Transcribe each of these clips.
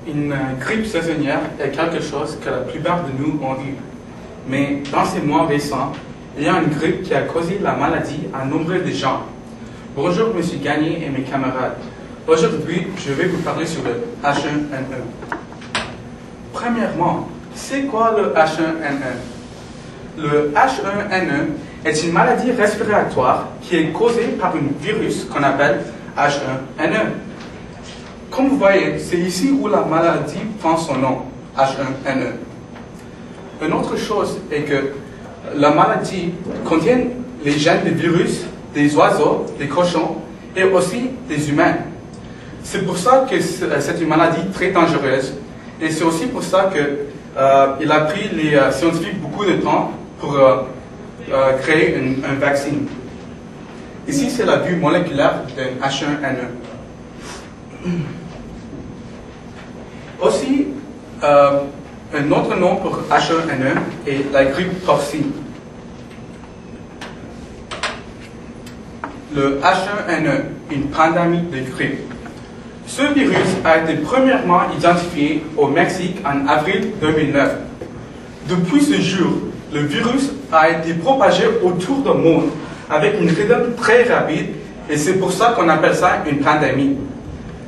Une grippe saisonnière est quelque chose que la plupart de nous ont eu. Mais dans ces mois récents, il y a une grippe qui a causé la maladie à nombre de gens. Bonjour M. Gagné et mes camarades. Aujourd'hui, je vais vous parler sur le H1N1. Premièrement, c'est quoi le H1N1? Le H1N1 est une maladie respiratoire qui est causée par un virus qu'on appelle H1N1. Comme vous voyez, c'est ici où la maladie prend son nom, H1N1. Une autre chose est que la maladie contient les gènes des virus, des oiseaux, des cochons et aussi des humains. C'est pour ça que c'est une maladie très dangereuse et c'est aussi pour ça qu'il a pris les scientifiques beaucoup de temps pour créer un vaccin. Ici, c'est la vue moléculaire d'un H1N1. Aussi, un autre nom pour H1N1 est la grippe porcine. Le H1N1, une pandémie de grippe. Ce virus a été premièrement identifié au Mexique en avril 2009. Depuis ce jour, le virus a été propagé autour du monde avec une rythme très rapide et c'est pour ça qu'on appelle ça une pandémie.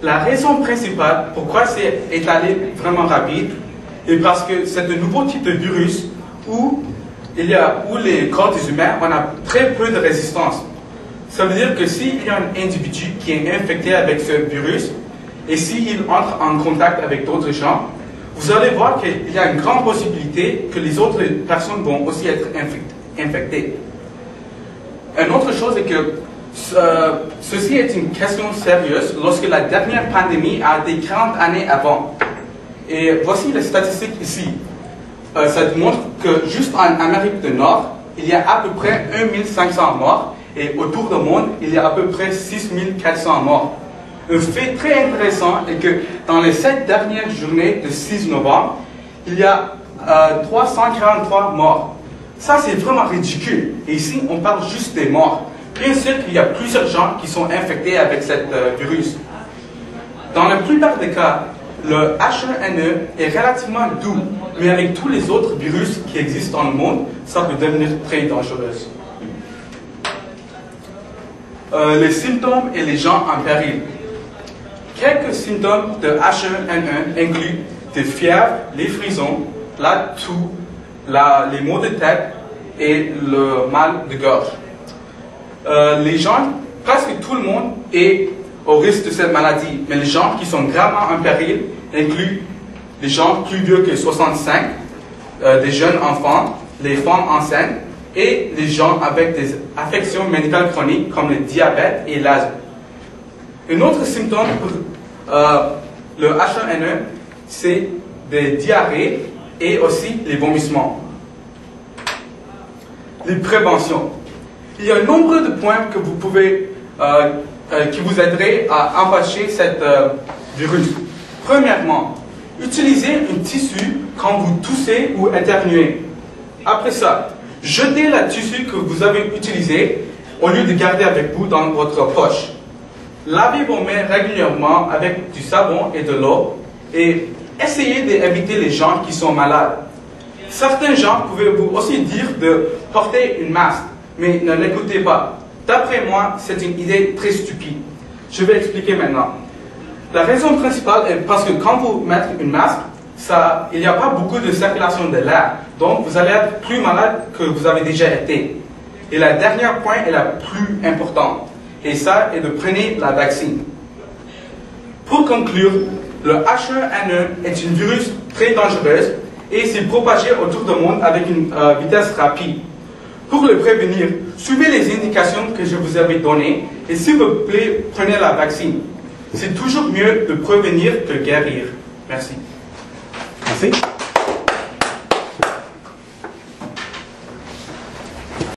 La raison principale pourquoi c'est étalé vraiment rapide est parce que c'est un nouveau type de virus où les corps des humains on a très peu de résistance. Ça veut dire que s'il y a un individu qui est infecté avec ce virus et s'il entre en contact avec d'autres gens, vous allez voir qu'il y a une grande possibilité que les autres personnes vont aussi être infectées. Une autre chose est que ceci est une question sérieuse lorsque la dernière pandémie a été 40 années avant. Et voici les statistiques ici. Ça démontre que juste en Amérique du Nord, il y a à peu près 1500 morts et autour du monde, il y a à peu près 6400 morts. Un fait très intéressant est que dans les 7 dernières journées de 6 novembre, il y a 343 morts. Ça, c'est vraiment ridicule. Et ici, on parle juste des morts. Bien sûr qu'il y a plusieurs gens qui sont infectés avec ce virus. Dans la plupart des cas, le H1N1 est relativement doux, mais avec tous les autres virus qui existent dans le monde, ça peut devenir très dangereux. Les symptômes et les gens en péril. Quelques symptômes de H1N1 incluent des fièvres, les frissons, la toux, les maux de tête et le mal de gorge. Les gens, presque tout le monde est au risque de cette maladie, mais les gens qui sont gravement en péril incluent les gens plus vieux que 65, des jeunes enfants, les femmes enceintes et les gens avec des affections médicales chroniques comme le diabète et l'asthme. Un autre symptôme pour le H1N1, c'est des diarrhées et aussi les vomissements. Les préventions. Il y a un nombre de points que vous pouvez, qui vous aideraient à empêcher cette virus. Premièrement, utilisez un tissu quand vous toussez ou éternuez. Après ça, jetez le tissu que vous avez utilisé au lieu de garder avec vous dans votre poche. Lavez vos mains régulièrement avec du savon et de l'eau et essayez d'éviter les gens qui sont malades. Certains gens peuvent vous aussi dire de porter une masque, mais ne l'écoutez pas. D'après moi, c'est une idée très stupide. Je vais expliquer maintenant. La raison principale est parce que quand vous mettez une masque, il n'y a pas beaucoup de circulation de l'air. Donc, vous allez être plus malade que vous avez déjà été. Et la dernière point est la plus importante. Et ça est de prendre la vaccine. Pour conclure, le H1N1 est un virus très dangereux et s'est propagé autour du monde avec une vitesse rapide. Pour le prévenir, suivez les indications que je vous avais données et s'il vous plaît, prenez la vaccine. C'est toujours mieux de prévenir que guérir. Merci. Merci.